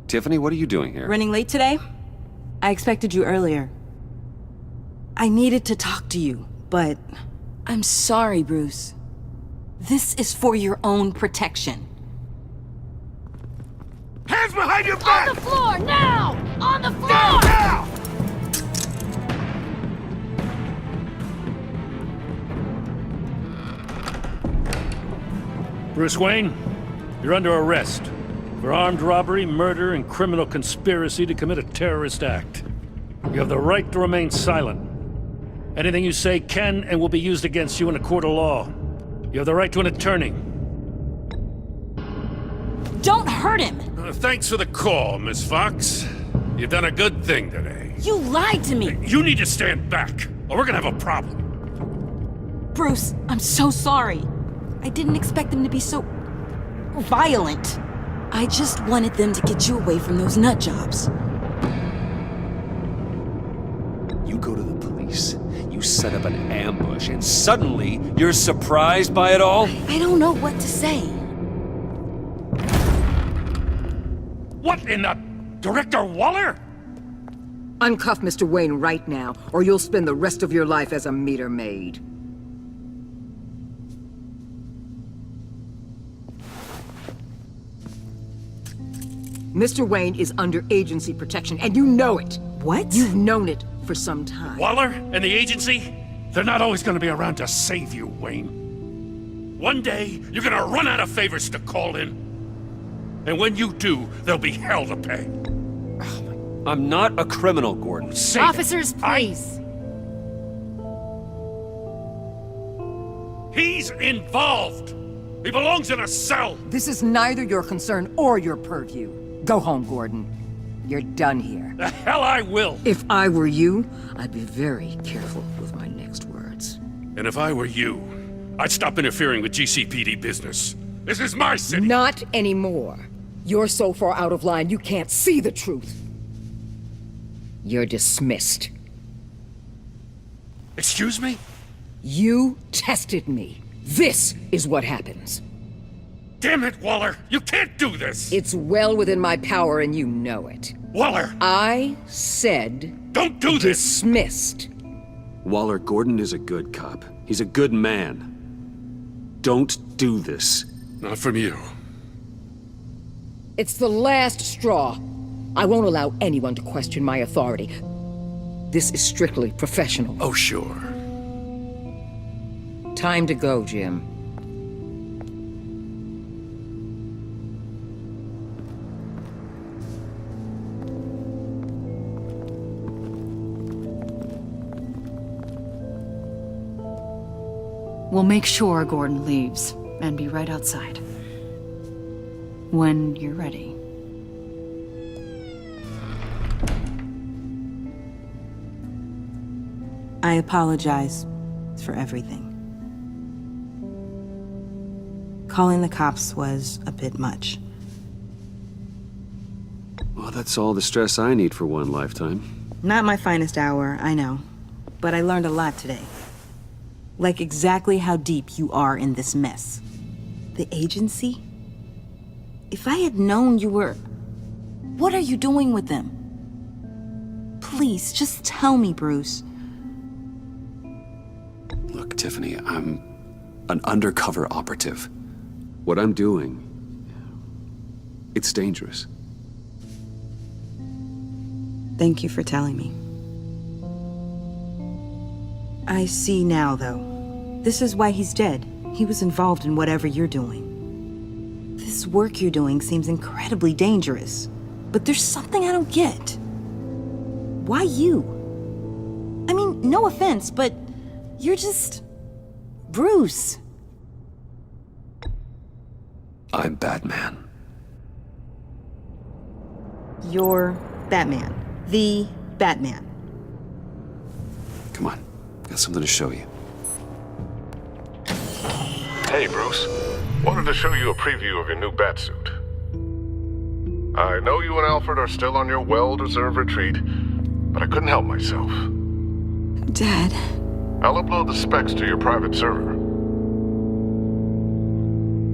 Tiffany, what are you doing here? Running late today? I expected you earlier. I needed to talk to you, but... I'm sorry, Bruce. This is for your own protection. Hands behind your back! On the floor, now! On the floor! Down, now! Bruce Wayne, you're under arrest for armed robbery, murder, and criminal conspiracy to commit a terrorist act. You have the right to remain silent. Anything you say can and will be used against you in a court of law. You have the right to an attorney. Don't hurt him! Thanks for the call, Miss Fox. You've done a good thing today. You lied to me! You need to stand back, or we're gonna have a problem. Bruce, I'm so sorry. I didn't expect them to be so... violent. I just wanted them to get you away from those nut jobs. You go to the police, you set up an ambush, and suddenly you're surprised by it all? I don't know what to say. What in the... Director Waller? Uncuff Mr. Wayne right now, or you'll spend the rest of your life as a meter maid. Mr. Wayne is under agency protection, and you know it. What? You've known it for some time. Waller and the agency? They're not always gonna be around to save you, Wayne. One day, you're gonna run out of favors to call in. And when you do, there'll be hell to pay. I'm not a criminal, Gordon. Say that. Officers, please. He's involved! He belongs in a cell! This is neither your concern or your purview. Go home, Gordon. You're done here. The hell I will! If I were you, I'd be very careful with my next words. And if I were you, I'd stop interfering with GCPD business. This is my city! Not anymore. You're so far out of line, you can't see the truth. You're dismissed. Excuse me? You tested me. This is what happens. Damn it, Waller! You can't do this! It's well within my power and you know it. Waller! I said... Don't do this! Dismissed. Waller, Gordon is a good cop. He's a good man. Don't do this. Not from you. It's the last straw. I won't allow anyone to question my authority. This is strictly professional. Oh, sure. Time to go, Jim. We'll make sure Gordon leaves, and be right outside. When you're ready. I apologize for everything. Calling the cops was a bit much. Well, that's all the stress I need for one lifetime. Not my finest hour, I know. But I learned a lot today. Like exactly how deep you are in this mess. The agency? If I had known you were... What are you doing with them? Please, just tell me, Bruce. Look, Tiffany, I'm an undercover operative. What I'm doing, it's dangerous. Thank you for telling me. I see now, though. This is why he's dead. He was involved in whatever you're doing. This work you're doing seems incredibly dangerous. But there's something I don't get. Why you? I mean, no offense, but you're just... Bruce. I'm Batman. You're Batman. The Batman. Come on, got something to show you. Hey, Bruce. Wanted to show you a preview of your new Batsuit. I know you and Alfred are still on your well-deserved retreat, but I couldn't help myself. Dad. I'll upload the specs to your private server.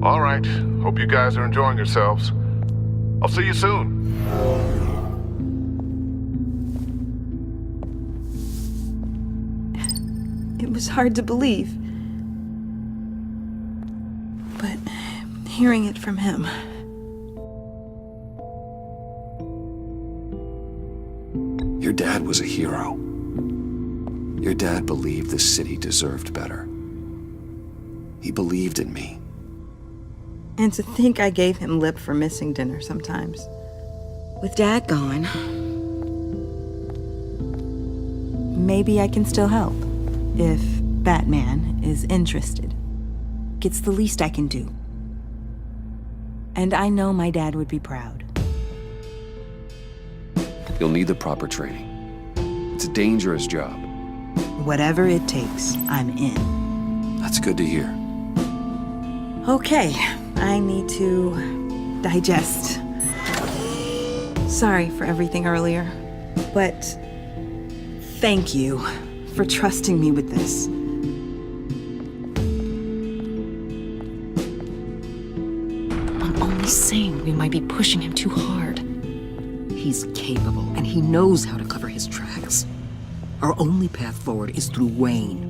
All right. Hope you guys are enjoying yourselves. I'll see you soon. It was hard to believe. But hearing it from him... Your dad was a hero. Your dad believed the city deserved better. He believed in me. And to think I gave him lip for missing dinner sometimes. With Dad gone, Maybe I can still help. If Batman is interested. It's the least I can do. And I know my dad would be proud. You'll need the proper training. It's a dangerous job. Whatever it takes, I'm in. That's good to hear. Okay, I need to digest. Sorry for everything earlier, but thank you for trusting me with this. I'm only saying we might be pushing him too hard. he's capable, and he knows how to cover his tracks. Our only path forward is through Wayne.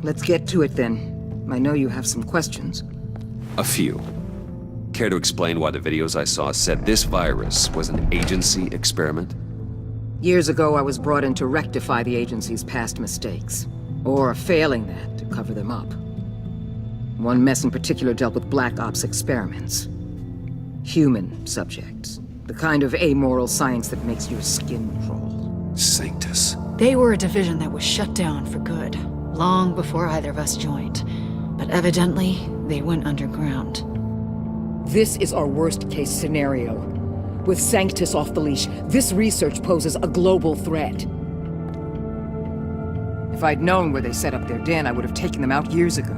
Let's get to it then. I know you have some questions. A few. Care to explain why the videos I saw said this virus was an agency experiment? Years ago, I was brought in to rectify the agency's past mistakes. Or, failing that, to cover them up. One mess in particular dealt with Black Ops experiments. Human subjects. The kind of amoral science that makes your skin crawl. Sanctus. They were a division that was shut down for good, long before either of us joined. But evidently, they went underground. This is our worst-case scenario. With Sanctus off the leash, this research poses a global threat. If I'd known where they set up their den, I would have taken them out years ago.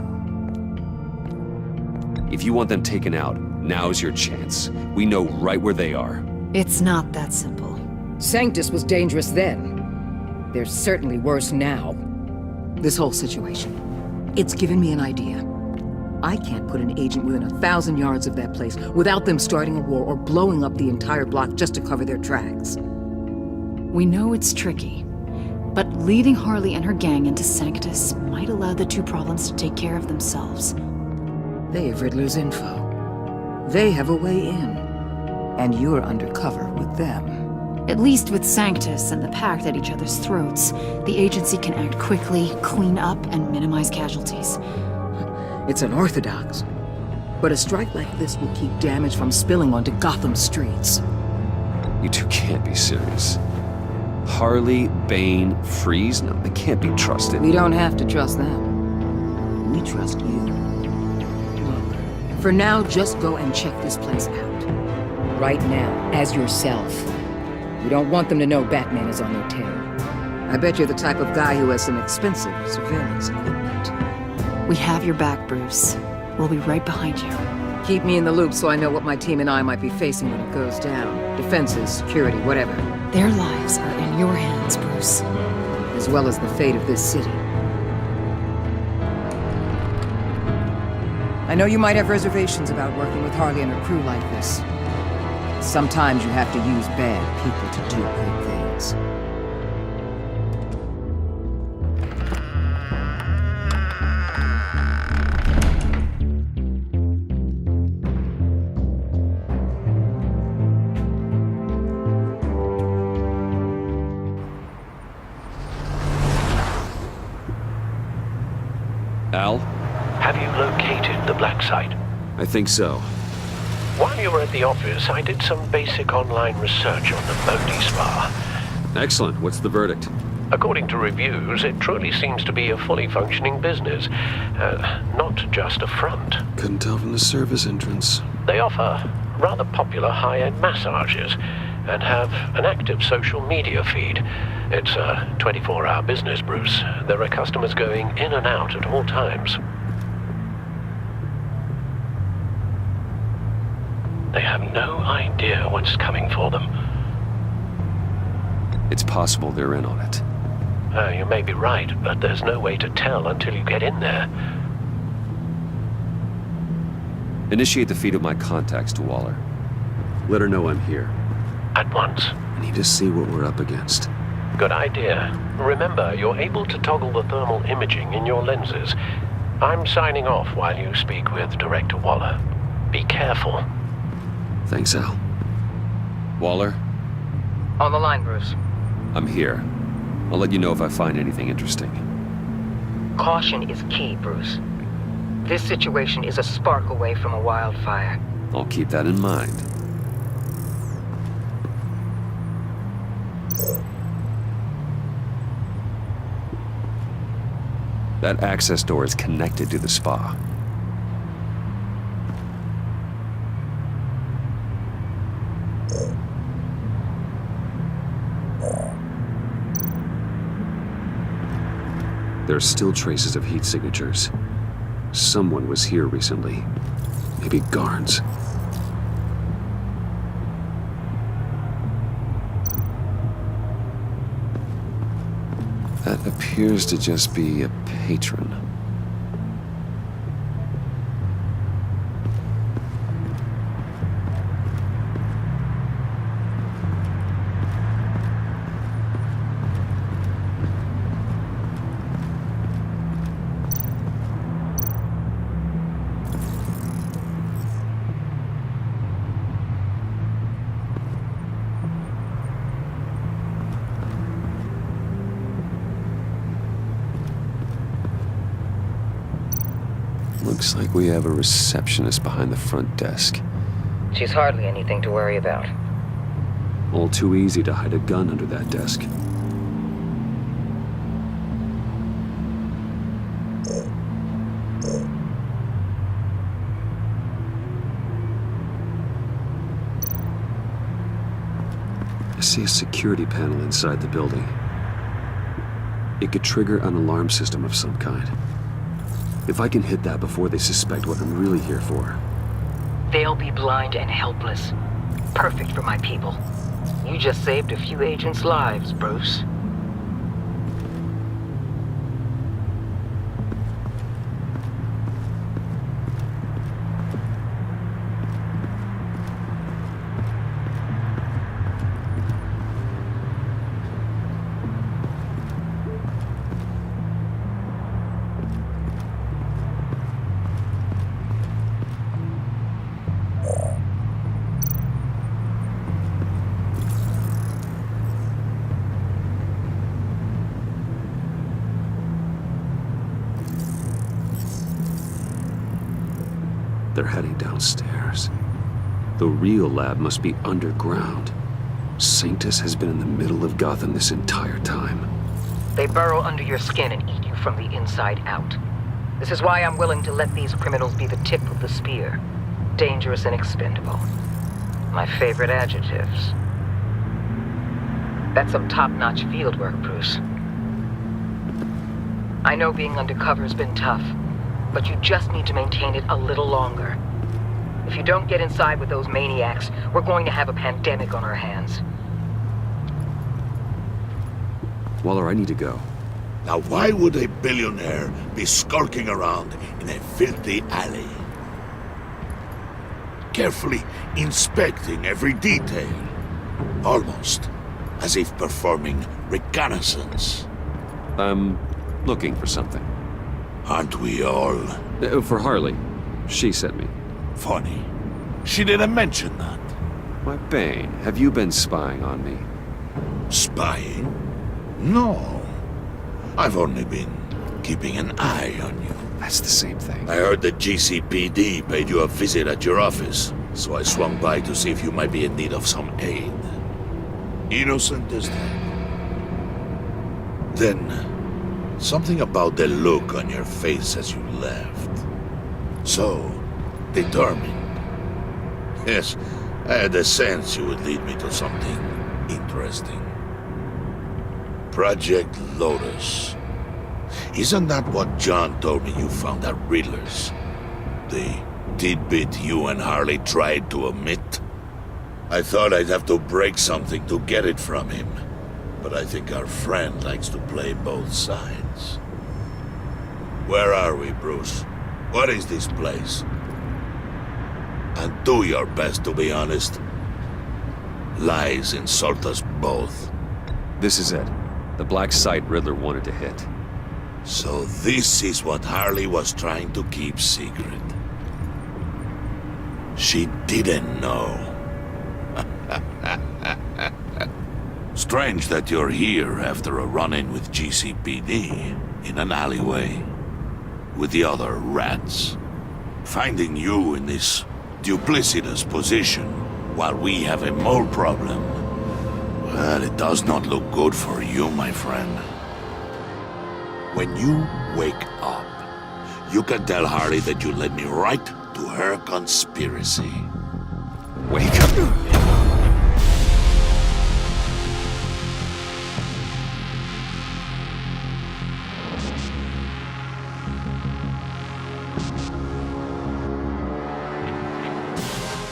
If you want them taken out, now's your chance. We know right where they are. It's not that simple. Sanctus was dangerous then. They're certainly worse now. This whole situation, it's given me an idea. I can't put an agent within 1,000 yards of that place without them starting a war or blowing up the entire block just to cover their tracks. We know it's tricky, but leading Harley and her gang into Sanctus might allow the two problems to take care of themselves. They have Riddler's info. They have a way in. And you're undercover with them. At least with Sanctus and the Pact at each other's throats, the agency can act quickly, clean up, and minimize casualties. It's unorthodox. But a strike like this will keep damage from spilling onto Gotham streets. You two can't be serious. Harley, Bane, Freeze? No, they can't be trusted. We don't have to trust them. We trust you. Look, for now, just go and check this place out. Right now, as yourself. We don't want them to know Batman is on their tail. I bet you're the type of guy who has some expensive surveillance equipment. We have your back, Bruce. We'll be right behind you. Keep me in the loop so I know what my team and I might be facing when it goes down. Defenses, security, whatever. Their lives are in your hands, Bruce. As well as the fate of this city. I know you might have reservations about working with Harley and her crew like this. Sometimes you have to use bad people to do good things. Al? Have you located the black site? I think so. While you were at the office, I did some basic online research on the Bodhi Spa. Excellent. What's the verdict? According to reviews, it truly seems to be a fully functioning business, not just a front. Couldn't tell from the service entrance. They offer rather popular high-end massages and have an active social media feed. It's a 24-hour business, Bruce. There are customers going in and out at all times. They have no idea what's coming for them. It's possible they're in on it. You may be right, but there's no way to tell until you get in there. Initiate the feed of my contacts to Waller. Let her know I'm here. At once. I need to see what we're up against. Good idea. Remember, you're able to toggle the thermal imaging in your lenses. I'm signing off while you speak with Director Waller. Be careful. Thanks, Al. Waller, On the line, Bruce. I'm here. I'll let you know if I find anything interesting. Caution is key, Bruce. This situation is a spark away from a wildfire. I'll keep that in mind. That access door is connected to the spa. There are still traces of heat signatures. Someone was here recently. Maybe guards. That appears to just be a patron. Looks like we have a receptionist behind the front desk. She's hardly anything to worry about. All too easy to hide a gun under that desk. I see a security panel inside the building. It could trigger an alarm system of some kind. If I can hit that before they suspect what I'm really here for. They'll be blind and helpless. Perfect for my people. You just saved a few agents' lives, Bruce. They're heading downstairs. The real lab must be underground. Sanctus has been in the middle of Gotham this entire time. They burrow under your skin and eat you from the inside out. This is why I'm willing to let these criminals be the tip of the spear. Dangerous and expendable. My favorite adjectives. That's some top-notch field work, Bruce. I know being undercover's been tough, but you just need to maintain it a little longer. If you don't get inside with those maniacs, we're going to have a pandemic on our hands. Waller, I need to go. Now why would a billionaire be skulking around in a filthy alley? Carefully inspecting every detail. Almost as if performing reconnaissance. I'm looking for something. Aren't we all? For Harley. She sent me. Funny. She didn't mention that. Why, Bane, have you been spying on me? Spying? No. I've only been keeping an eye on you. That's the same thing. I heard the GCPD paid you a visit at your office, so I swung by to see if you might be in need of some aid. Innocent as that. Then, something about the look on your face as you left. So, determined. Yes, I had a sense you would lead me to something interesting. Project Lotus. Isn't that what John told me you found at Riddler's? The tidbit you and Harley tried to omit? I thought I'd have to break something to get it from him. But I think our friend likes to play both sides. Where are we, Bruce? What is this place? And do your best to be honest. Lies insult us both. This is it. The black site Riddler wanted to hit. So this is what Harley was trying to keep secret. She didn't know. Strange that you're here after a run-in with GCPD in an alleyway with the other rats. Finding you in this duplicitous position while we have a mole problem. Well, it does not look good for you, my friend. When you wake up, you can tell Harley that you led me right to her conspiracy. Wake up!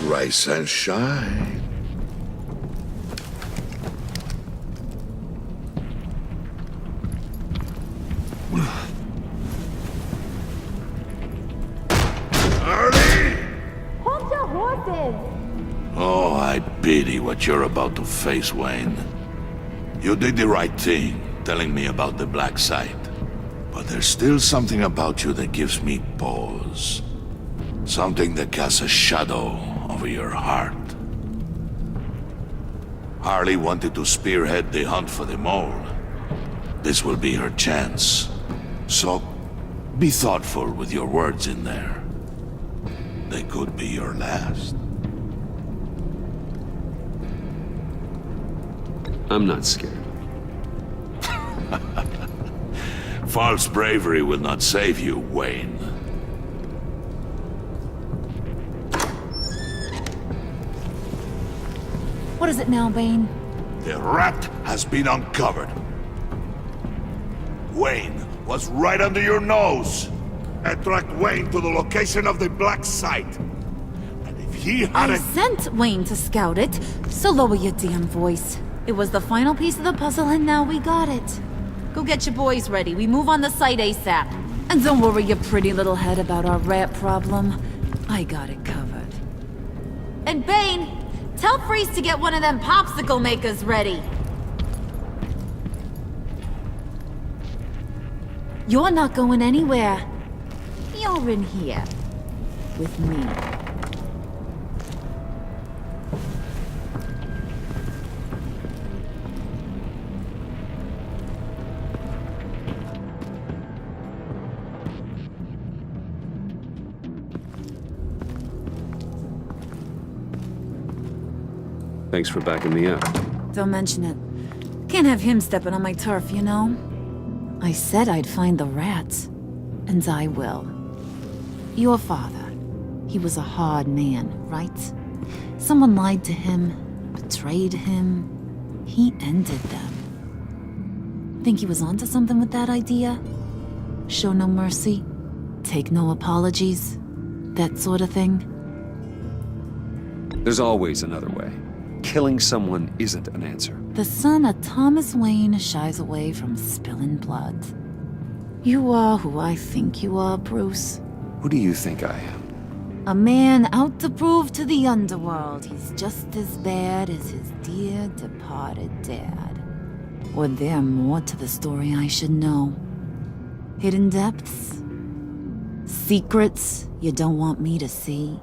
Rise and shine. Harley! Hold your horses! Oh, I pity what you're about to face, Wayne. You did the right thing, telling me about the black site. But there's still something about you that gives me pause. Something that casts a shadow over your heart. Harley wanted to spearhead the hunt for the mole. This will be her chance. So, be thoughtful with your words in there. They could be your last. I'm not scared. False bravery will not save you, Wayne. What is it now, Bane? The rat has been uncovered. Wayne was right under your nose. I tracked Wayne to the location of the black site. And if he I hadn't... sent Wayne to scout it, so lower your damn voice. It was the final piece of the puzzle and now we got it. Go get your boys ready. We move on the site ASAP. And don't worry your pretty little head about our rat problem. I got it covered. And Bane, tell Freeze to get one of them popsicle makers ready. You're not going anywhere. You're in here. With me. Thanks for backing me up. Don't mention it. Can't have him stepping on my turf, you know? I said I'd find the rats. And I will. Your father. He was a hard man, right? Someone lied to him, betrayed him. He ended them. Think he was onto something with that idea? Show no mercy? Take no apologies? That sort of thing? There's always another way. Killing someone isn't an answer. The son of Thomas Wayne shies away from spilling blood. You are who I think you are, Bruce. Who do you think I am? A man out to prove to the underworld he's just as bad as his dear departed dad. Or there more to the story I should know. Hidden depths? Secrets you don't want me to see?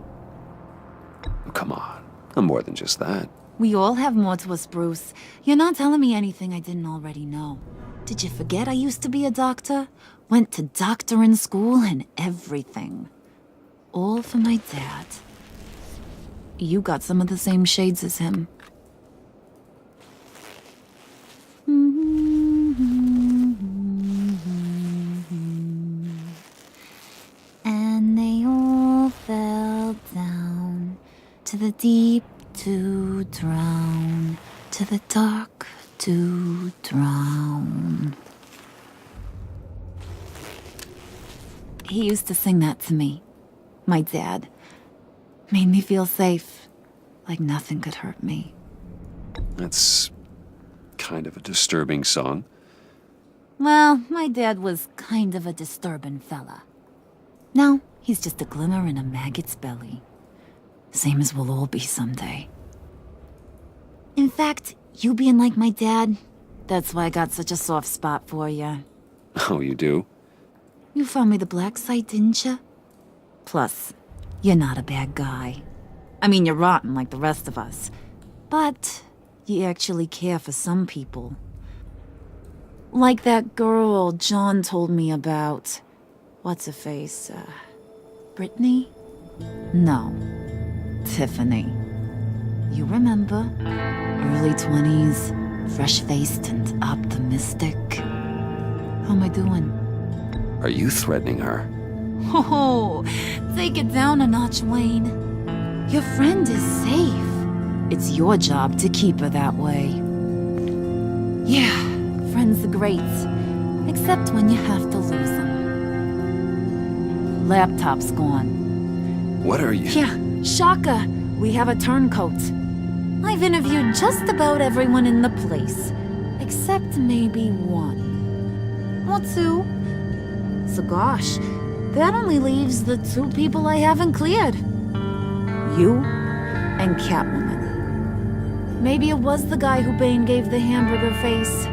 Oh, come on. I'm more than just that. We all have more to us, Bruce. You're not telling me anything I didn't already know. Did you forget I used to be a doctor? Went to doctoring school and everything. All for my dad. You got some of the same shades as him. And they all fell down to the deep to drown, to the dark to drown. He used to sing that to me. My dad. Made me feel safe, like nothing could hurt me. That's kind of a disturbing song. Well, my dad was kind of a disturbing fella. Now, he's just a glimmer in a maggot's belly. Same as we'll all be someday. In fact, you being like my dad, that's why I got such a soft spot for you. Oh, you do? You found me the black site, didn't you? Plus, you're not a bad guy. I mean, you're rotten like the rest of us. But you actually care for some people. Like that girl John told me about. What's her face? Brittany? No. Tiffany. You remember? Early 20s, fresh-faced and optimistic. How am I doing? Are you threatening her? Oh, take it down a notch, Wayne. Your friend is safe. It's your job to keep her that way. Yeah, friends are great. Except when you have to lose them. Laptop's gone. What are you? Yeah, shocker. We have a turncoat. I've interviewed just about everyone in the place. Except maybe one. Or two. So gosh, that only leaves the two people I haven't cleared. You and Catwoman. Maybe it was the guy who Bane gave the hamburger face.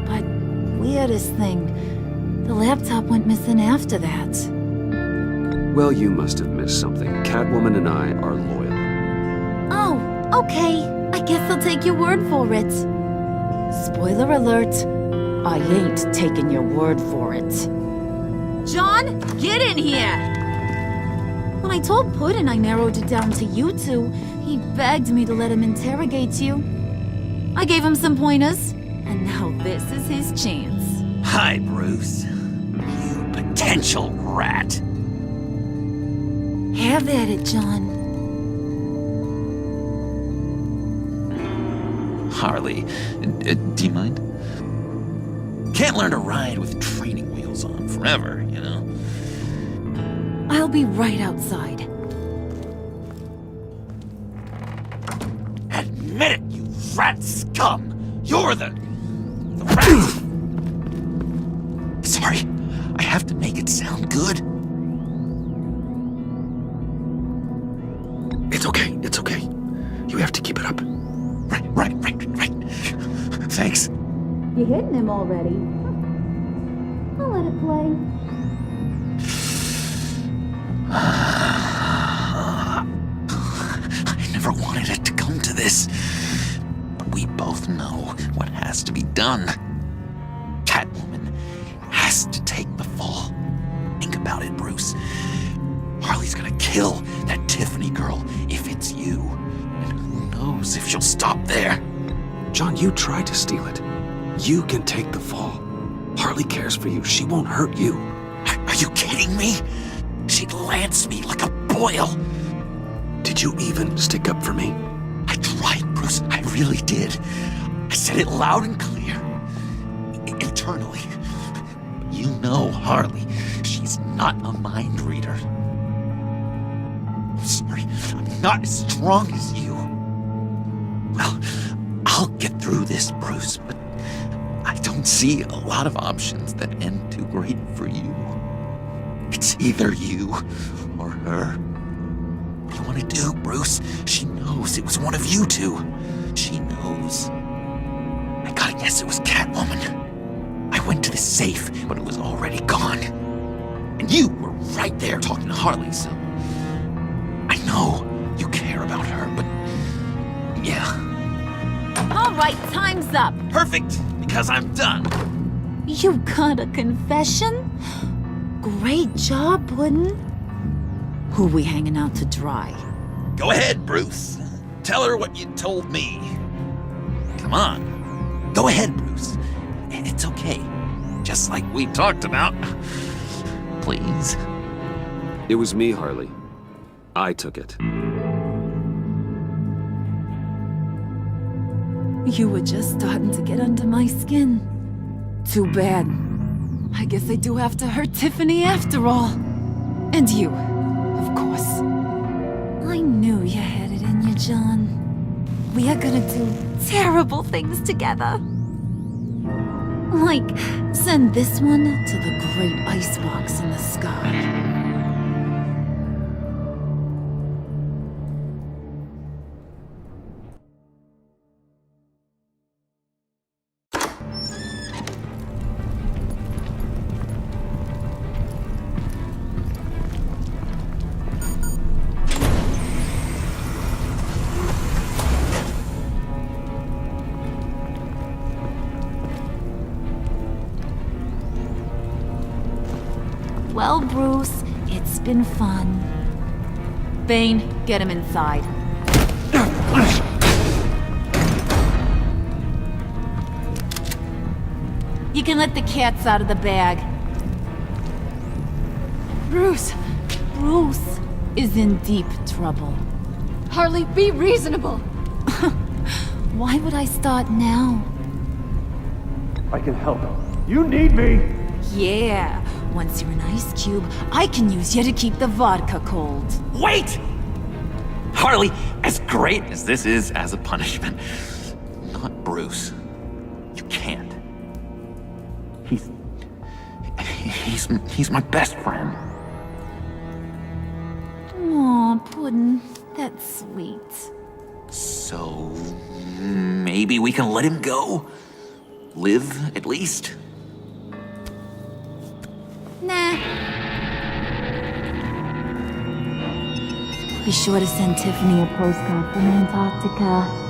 But weirdest thing, the laptop went missing after that. Well, you must have missed something. Catwoman and I are loyal. Oh, okay. I guess I'll take your word for it. Spoiler alert, I ain't taking your word for it. John, get in here! When I told Puddin' I narrowed it down to you two, he begged me to let him interrogate you. I gave him some pointers, and now this is his chance. Hi, Bruce. You potential rat. Have at it, John. Harley, do you mind? Can't learn to ride with training wheels on forever, you know? I'll be right outside. Admit it, you rat scum! You're the rat! Sorry, I have to make it sound good. It's okay, it's okay. You have to keep it up. Right. Thanks. You hitting him already? I'll let it play. I never wanted it to come to this. But we both know what has to be done. Catwoman has to take the fall. Think about it, Bruce. Harley's gonna kill that Tiffany girl if it's you. And who knows if she'll stop there. John, you tried to steal it. You can take the fall. Harley cares for you. She won't hurt you. Are you kidding me? She'd lance me like a boil. Did you even stick up for me? I tried, Bruce. I really did. I said it loud and clear. Internally. You know Harley. She's not a mind reader. I'm sorry. I'm not as strong as you. Well, I'll get through this, Bruce, but I don't see a lot of options that end too great for you. It's either you or her. What do you want to do, Bruce? She knows it was one of you two. She knows. I gotta guess it was Catwoman. I went to the safe, but it was already gone. And you were right there talking to Harley, so... I know you care about her, but... yeah. All right, time's up. Perfect, because I'm done. You got a confession? Great job, Puddin'. Who we hanging out to dry? Go ahead, Bruce. Tell her what you told me. Come on. Go ahead, Bruce. It's okay. Just like we talked about. Please. It was me, Harley. I took it. You were just starting to get under my skin. Too bad. I guess I do have to hurt Tiffany after all. And you, of course. I knew you had it in you, John. We are gonna do terrible things together. Like, send this one to the great icebox in the sky. Well, Bruce, it's been fun. Bane, get him inside. You can let the cats out of the bag. Bruce! Bruce is in deep trouble. Harley, be reasonable! Why would I start now? I can help. You need me! Yeah, once you're an ice cube, I can use you to keep the vodka cold. Wait! Harley, as great as this is as a punishment, not Bruce. You can't. He's my best friend. Aw, Puddin', that's sweet. So maybe we can let him go? Live, at least? Nah. Be sure to send Tiffany a postcard from Antarctica.